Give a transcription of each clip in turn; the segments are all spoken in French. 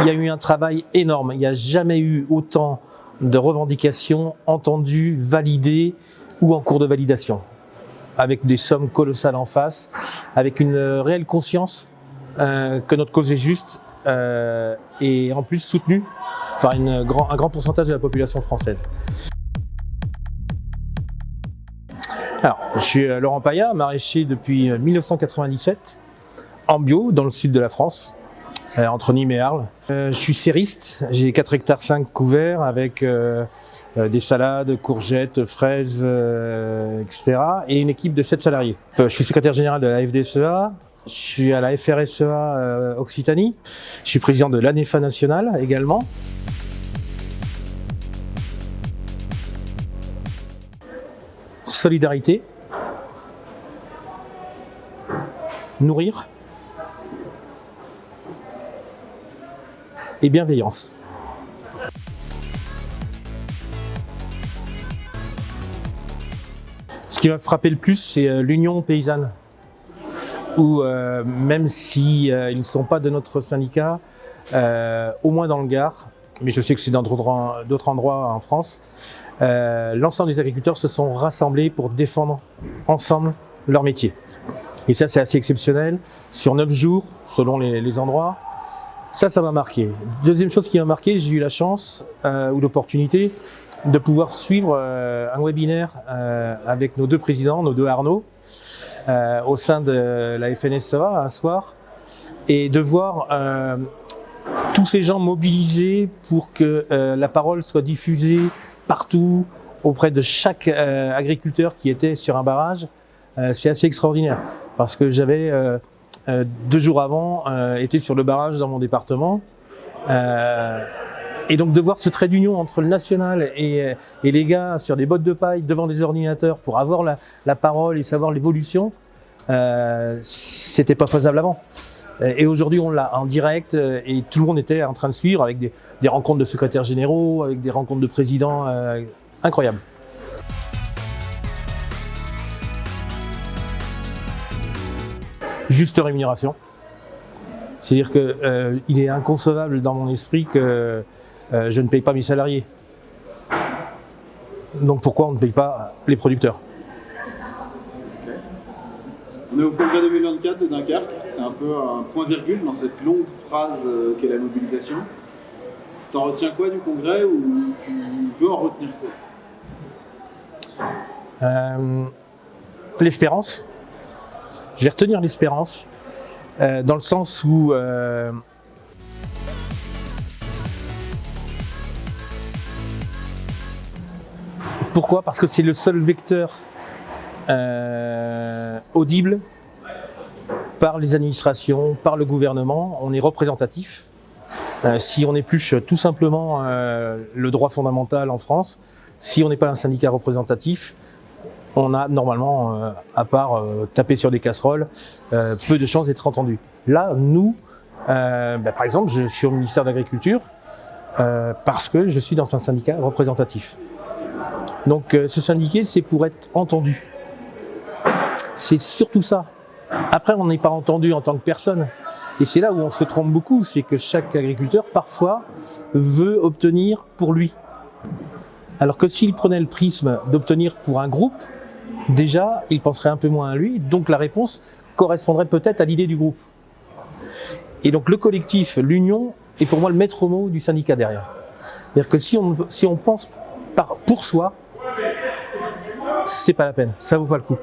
il y a eu un travail énorme. Il n'y a jamais eu autant de revendications entendues, validées ou en cours de validation, avec des sommes colossales en face, avec une réelle conscience que notre cause est juste et en plus soutenue par un grand pourcentage de la population française. Alors, je suis Laurent Paillat, maraîcher depuis 1997, en bio, dans le sud de la France, entre Nîmes et Arles. Je suis serriste, j'ai 4 hectares 5 couverts avec des salades, courgettes, fraises, etc. et une équipe de 7 salariés. Je suis secrétaire général de la FDSEA, je suis à la FRSEA Occitanie, je suis président de l'ANEFA nationale également. Solidarité, nourrir et bienveillance. Ce qui m'a frappé le plus, c'est l'union paysanne, où même si ils ne sont pas de notre syndicat, au moins dans le Gard, mais je sais que c'est dans d'autres endroits en France, l'ensemble des agriculteurs se sont rassemblés pour défendre ensemble leur métier. Et ça, c'est assez exceptionnel. Sur 9 jours, selon les endroits, ça m'a marqué. Deuxième chose qui m'a marqué, j'ai eu la chance ou l'opportunité de pouvoir suivre un webinaire avec nos 2 présidents, nos 2 Arnaud, au sein de la FNSEA un soir, et de voir tous ces gens mobilisés pour que la parole soit diffusée partout, auprès de chaque agriculteur qui était sur un barrage. C'est assez extraordinaire, parce que j'avais 2 jours avant été sur le barrage dans mon département, et donc de voir ce trait d'union entre le national et les gars sur des bottes de paille devant des ordinateurs pour avoir la parole et savoir l'évolution, c'était pas faisable avant. Et aujourd'hui, on l'a en direct et tout le monde était en train de suivre avec des rencontres de secrétaires généraux, avec des rencontres de présidents incroyables. Juste rémunération. C'est-à-dire que il est inconcevable dans mon esprit que je ne paye pas mes salariés. Donc pourquoi on ne paye pas les producteurs ? On est au congrès 2024 de Dunkerque, c'est un peu un point-virgule dans cette longue phrase qu'est la mobilisation. T'en retiens quoi du congrès ou tu veux en retenir quoi ? L'espérance. Je vais retenir l'espérance, dans le sens où pourquoi ? Parce que c'est le seul vecteur audible par les administrations, par le gouvernement. On est représentatif. Si on épluche tout simplement le droit fondamental en France, si on n'est pas un syndicat représentatif, on a normalement, à part taper sur des casseroles, peu de chances d'être entendu. Là, nous, par exemple, je suis au ministère de l'Agriculture parce que je suis dans un syndicat représentatif. Donc se syndiquer, c'est pour être entendu. C'est surtout ça. Après, on n'est pas entendu en tant que personne. Et c'est là où on se trompe beaucoup, c'est que chaque agriculteur, parfois, veut obtenir pour lui. Alors que s'il prenait le prisme d'obtenir pour un groupe, déjà, il penserait un peu moins à lui, donc la réponse correspondrait peut-être à l'idée du groupe. Et donc le collectif, l'union, est pour moi le maître mot du syndicat derrière. C'est-à-dire que si on pense pour soi, c'est pas la peine, ça vaut pas le coup.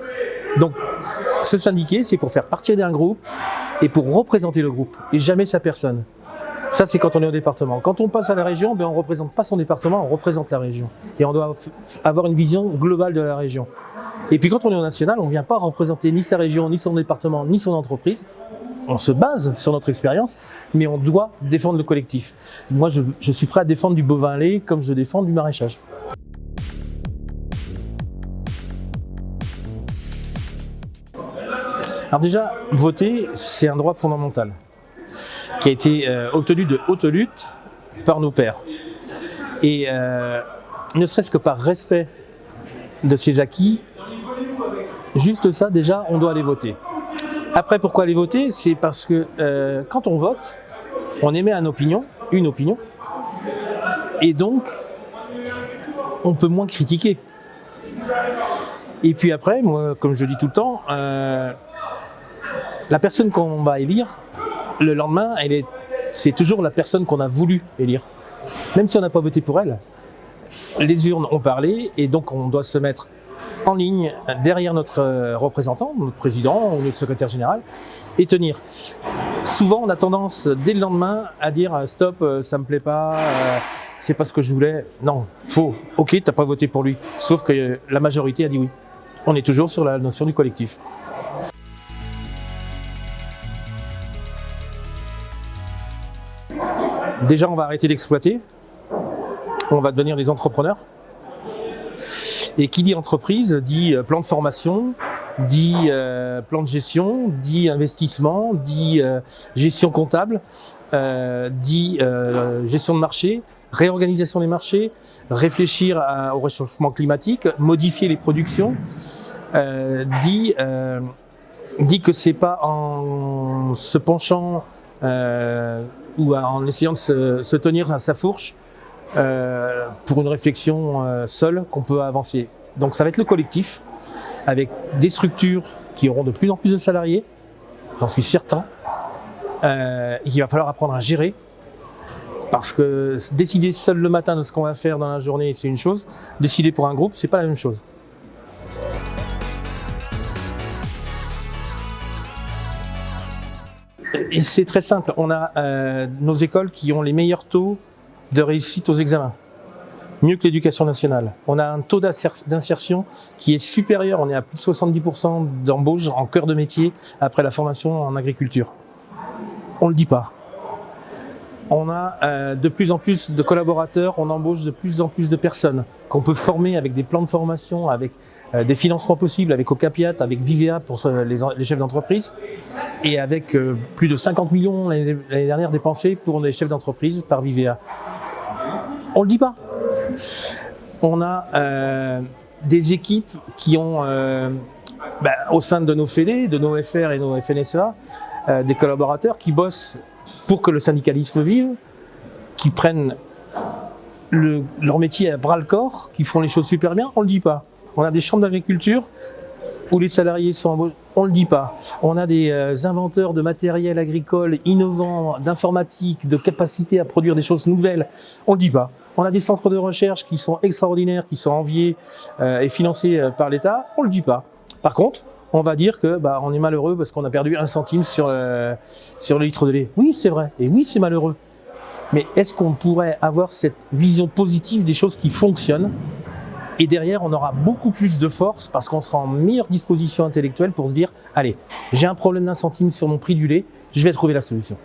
Donc, se syndiquer, c'est pour faire partie d'un groupe et pour représenter le groupe, et jamais sa personne. Ça, c'est quand on est au département. Quand on passe à la région, on ne représente pas son département, on représente la région. Et on doit avoir une vision globale de la région. Et puis quand on est au national, on ne vient pas représenter ni sa région, ni son département, ni son entreprise. On se base sur notre expérience, mais on doit défendre le collectif. Moi, je suis prêt à défendre du bovin lait comme je défends du maraîchage. Alors déjà, voter, c'est un droit fondamental qui a été obtenu de haute lutte par nos pères. Et ne serait-ce que par respect de ces acquis, juste ça, déjà, on doit aller voter. Après, pourquoi aller voter ? C'est parce que quand on vote, on émet une opinion une opinion. Et donc, on peut moins critiquer. Et puis après, moi, comme je dis tout le temps, la personne qu'on va élire, le lendemain, c'est toujours la personne qu'on a voulu élire. Même si on n'a pas voté pour elle, les urnes ont parlé et donc on doit se mettre en ligne derrière notre représentant, notre président ou notre secrétaire général et tenir. Souvent, on a tendance, dès le lendemain, à dire « stop, ça me plaît pas, c'est pas ce que je voulais ». Non, faux. Ok, t'as pas voté pour lui. Sauf que la majorité a dit oui. On est toujours sur la notion du collectif. Déjà, on va arrêter d'exploiter. On va devenir des entrepreneurs. Et qui dit entreprise, dit plan de formation, dit plan de gestion, dit investissement, dit gestion comptable, dit gestion de marché, réorganisation des marchés, réfléchir au réchauffement climatique, modifier les productions, dit que c'est pas en se penchant ou en essayant de se tenir à sa fourche pour une réflexion seule qu'on peut avancer. Donc ça va être le collectif, avec des structures qui auront de plus en plus de salariés, j'en suis certain, et qu'il va falloir apprendre à gérer, parce que décider seul le matin de ce qu'on va faire dans la journée, c'est une chose, décider pour un groupe, c'est pas la même chose. Et c'est très simple, on a nos écoles qui ont les meilleurs taux de réussite aux examens, mieux que l'éducation nationale. On a un taux d'insertion qui est supérieur, on est à plus de 70% d'embauche en cœur de métier après la formation en agriculture. On le dit pas. On a de plus en plus de collaborateurs, on embauche de plus en plus de personnes qu'on peut former avec des plans de formation, avec des financements possibles, avec Ocapiat, avec Vivea pour les chefs d'entreprise, et avec plus de 50 millions l'année dernière dépensés pour les chefs d'entreprise par Vivea. On le dit pas. On a des équipes qui ont, au sein de nos fédés, de nos FR et nos FNSEA, des collaborateurs qui bossent pour que le syndicalisme vive, qui prennent leur métier à bras le corps, qui font les choses super bien. On le dit pas. On a des chambres d'agriculture où les salariés sont embauchés. On le dit pas. On a des inventeurs de matériel agricole innovants, d'informatique, de capacité à produire des choses nouvelles. On le dit pas. On a des centres de recherche qui sont extraordinaires, qui sont enviés et financés par l'État. On le dit pas. Par contre, on va dire que on est malheureux parce qu'on a perdu 1 centime sur le litre de lait. Oui, c'est vrai. Et oui, c'est malheureux. Mais est-ce qu'on pourrait avoir cette vision positive des choses qui fonctionnent ? Et derrière, on aura beaucoup plus de force parce qu'on sera en meilleure disposition intellectuelle pour se dire « Allez, j'ai un problème d'1 centime sur mon prix du lait, je vais trouver la solution ».